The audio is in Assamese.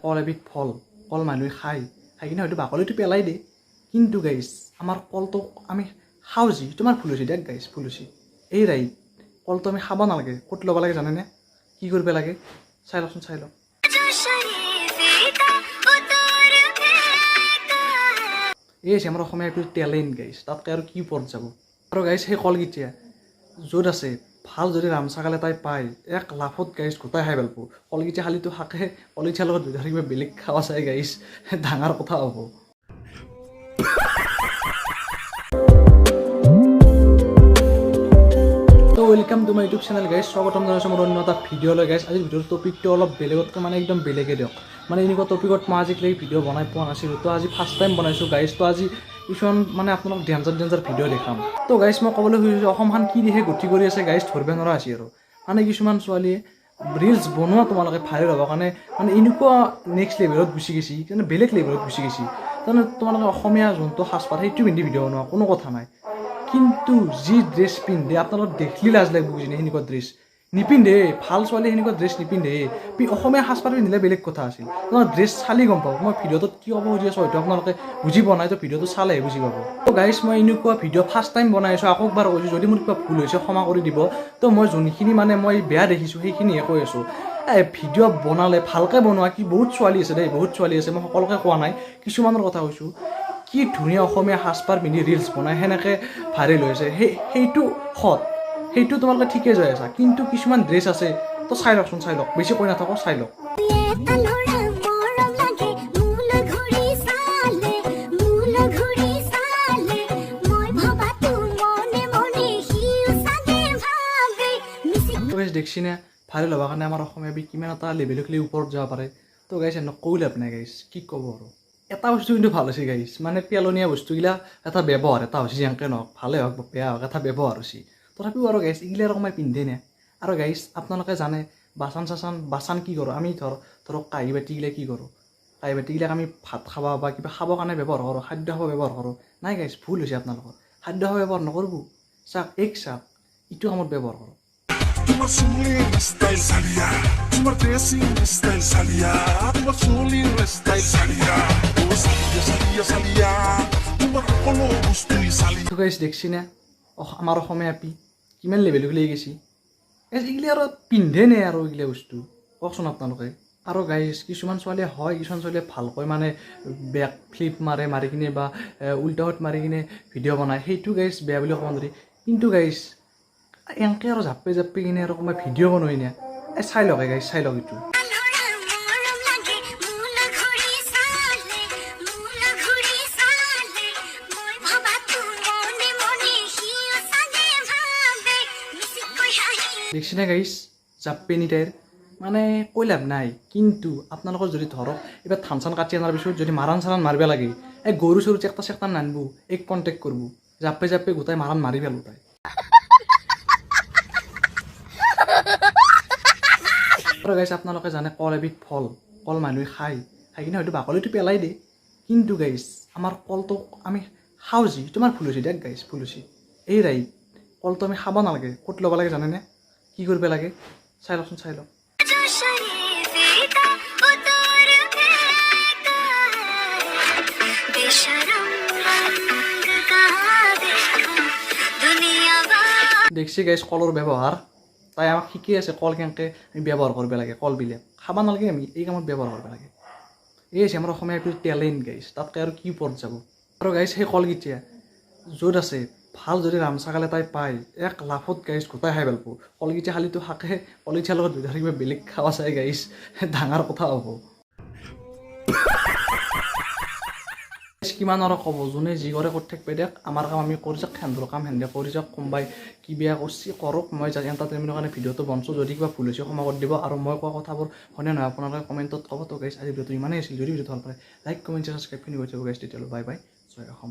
কল এবিধ ফল, কল মানুহে খায়, খাই কিনে হয়তো বাকলিটো পেলাই দিয়ে, কিন্তু গাইজ আমাৰ কলটো আমি খাওঁ যি তোমাৰ ভুল হৈছে দেখ গাইজ, ভুল হৈছে এই ৰাইট। কলটো আমি খাব নালাগে, ক'ত ল'ব লাগে জানেনে? কি কৰিব লাগে চাই লওকচোন, চাই লওক। এই হৈছে আমাৰ অসমীয়া এইটো টেলেণ্ট গাইজ, তাতকৈ আৰু কি ওপৰত যাব। আৰু গাইজ সেই কলগীতিয়া য'ত আছে ভাল যদি ৰামচাকাল এটাই পায়, এক লাফত গাইজ গোটাই খাই পেলাব। কলগীতিয়া খালিটো শাকে কলগীতিয়াৰ লগত কিবা বেলেগ খাৱা চাই গাইজ ডাঙৰ কথা হ'ব। Welcome to my YouTube channel guys, স্বাগতম জনাইছোঁ মোৰ অন্য এটা ভিডিঅ'লৈ গাইজ। আজিৰ ভিডিঅ'ৰ টপিকটো অলপ বেলেগতকৈ মানে একদম বেলেগে দিয়ক, মানে এনেকুৱা টপিকত মই আজিকালি ভিডিঅ' বনাই পোৱা নাছিলোঁ, তো আজি ফাৰ্ষ্ট টাইম বনাইছোঁ গাইজ। তো আজি কিছুমান মানে আপোনালোক ডেঞ্জাৰ ভিডিঅ' দেখাম। তো গাইজ মই ক'বলৈ খুজিছোঁ অসমখন কি দিশে গতি কৰি আছে গাইজ ধৰিব নোৱাৰা আছে আৰু। মানে কিছুমান ছোৱালীয়ে ৰিলচ বনোৱা তোমালোকে ভাইৰেল হ'বৰ কাৰণে মানে এনেকুৱা নেক্সট লেভেলত গুচি গৈছে, মানে বেলেগ লেভেলত গুচি গৈছে। তাৰমানে তোমালোকে অসমীয়া যোনটো সাজপাৰ সেইটো পিন্ধি ভিডিঅ' বনোৱা কোনো কথা নাই, কিন্তু যি ড্ৰেছ পিন্ধে আপোনালোক দেখিলে লাজ লাগিব বুজিনে। সেনেকুৱা ড্ৰেছ নিপিন্ধে, ভাল ছোৱালী সেনেকুৱা ড্ৰেছ নিপিন্ধে। অসমীয়া সাজপাৰ পিন্ধিলে বেলেগ কথা আছিল, তোমাৰ ড্ৰেছ চালি গম পাব। মই ভিডিঅ'টোত কি ক'ব খুজি আছোঁ হয়তো আপোনালোকে বুজি পোৱা নাই, তো ভিডিঅ'টো চালেহে বুজি পাব। তো গাইজ মই এনেকুৱা ভিডিঅ' ফাৰ্ষ্ট টাইম বনাই আছোঁ, আকৌ একবাৰ কৈছোঁ যদি মোৰ কিবা ভুল হৈছে ক্ষমা কৰি দিব। তো মই যোনখিনি মানে মই বেয়া দেখিছোঁ সেইখিনিহে কৈ আছোঁ। ভিডিঅ' বনালে ভালকৈ বনোৱা, কি বহুত ছোৱালী আছে দেই, বহুত ছোৱালী আছে, মই সকলোকে কোৱা নাই, কিছুমানৰ কথা কৈছোঁ। কি ধুনীয়া অসমীয়া সাজপাৰ পিন্ধি ৰিলচ বনাই সেনেকৈ ভাইৰেল হৈছে, সেইটো সৎ, সেইটো তোমালোকে ঠিকে যাই আছা। কিন্তু কিছুমান ড্ৰেছ আছে, তো চাই লওকচোন, চাই লওক, বেছি কৈ নাথাকো, চাই লওক। দেখছিনে ভাইৰেল হ'বৰ কাৰণে আমাৰ অসমীয়া কিমান এটা লেভেলক লৈ ওপৰত যাব পাৰে। তো গাইছ এনেকৈ কৈ লাভ নাই গাইছ, কি ক'ব আৰু। এটা বস্তু কিন্তু ভাল হৈছে গাইছ, মানে পেলনীয়া বস্তুগিলা এটা ব্যৱহাৰ এটা হৈছে, যেনেকৈ নহওক ভালে হওক বা বেয়া হওক এটা ব্যৱহাৰ হৈছে। তথাপিও আৰু গাইছ এইগিলা আৰু মই পিন্ধে নে। আৰু গাইছ আপোনালোকে জানে বাচন কি কৰোঁ আমি, ধৰক কাঁহী বাতিগিলা কি কৰোঁ, কাঁহী বাতিগিলাক আমি ভাত খাব বা কিবা খাবৰ কাৰণে ব্যৱহাৰ কৰোঁ, খাদ্য খাব ব্যৱহাৰ কৰোঁ। নাই গাইছ ভুল হৈছে আপোনালোকৰ, খাদ্য খাব ব্যৱহাৰ নকৰিব, চাওক ইটো কামত ব্যৱহাৰ কৰোঁ। দেখছি না আমাৰ অসমীয়া কিমান লেভেলক লৈ গৈছে। এইগিলা আৰু পিন্ধে নে আৰু এইগিলা বস্তু কওকচোন আপোনালোকে। আৰু গাইজ কিছুমান ছোৱালীয়ে হয়, কিছুমান ছোৱালীয়ে ভালকৈ মানে বেক ফ্লিপ মাৰি কিনে বা উল্টা হাত মাৰি কিনে ভিডিঅ' বনায়, সেইটো গাইজ বেয়া বুলি ক'ব নোৱাৰি। কিন্তু গাইজ এনেকৈ আৰু জাপি কিনে আৰু কোনোবাই ভিডিঅ' বনাই নে, চাই লওক গাইজ, চাই লওক এইটো। দেখছি না গাইজ জাপেনি টাইৰ মানে কৈ লাভ নাই। কিন্তু আপোনালোকৰ যদি ধৰক এইবাৰ ধান চান কাটি অনাৰ পিছত যদি মাৰাণ মাৰিব লাগে, এই গৰু চৰু চেকটা নানিব, এক কণ্টেক্ট কৰিব, জাপে গোটাই মাৰাণ মাৰি পেলো তাই। আৰু গাইজ আপোনালোকে জানে কল এবিধ ফল, কল মানুহে খাই কিনে হয়তো বাকলিটো পেলাই দিয়ে, কিন্তু গাইজ আমাৰ কলটো আমি খাওঁ যি তোমাৰ ভুল হৈছে দেখ গাইজ, ভুল হৈছে এই ৰাইট। কলটো আমি খাব নালাগে, ক'ত ল'ব লাগে জানেনে? কি কৰিব লাগে চাই লওকচোন, চাই লওক। দেখছি গাইজ কলৰ ব্যৱহাৰ, তাই আমাক শিকি আছে কল কেনেকৈ আমি ব্যৱহাৰ কৰিব লাগে, কলবিলাক খাব নালাগে, আমি এই কামত ব্যৱহাৰ কৰিব লাগে। এই হৈছে আমাৰ অসমীয়া এইটো টেলেণ্ট গাইজ, তাতকৈ আৰু কি ওপৰত যাব। আৰু গাইজ সেই কলগীতিয়া য'ত আছে ভাল যদি ৰামচাকাল এটাই পায়, এক লাফত গাইজ গোটাই খাই পেলাব। কলগীতিয়া খালিটো শাকে কলগীতিয়াৰ লগত কিবা বেলেগ খাৱা চাই গাইজ ডাঙৰ কথা হ'ব। কিমান আৰু ক'ব, যোনে যি কৰে কৰি থাকিব দিয়ক, আমাৰ কাম আমি কৰি যাওক, সেন্দৰ কাম সেন্দে কৰি যাওক। কোনোবাই কি বেয়া কৰিছে কৰক, মই এণ্টাৰটেইনমেণ্টৰ কাৰণে ভিডিঅ'টো বনাইছোঁ, যদি কিবা ভুল হৈছে ক্ষমা কৰি দিব। আৰু মই কোৱা কথাবোৰ হয়নে নহয় আপোনালোকে কমেণ্টত ক'ব। তো গাইজ আজি ভিডিঅ'টো ইমানেই আছিল, যদি ভিডিঅ'টো ভাল পায় লাইক কমেণ্ট ছাবস্ক্ৰাইব কৰি দিব গাইজ। তেতিয়ালৈ বাই বাই, জয় অসম।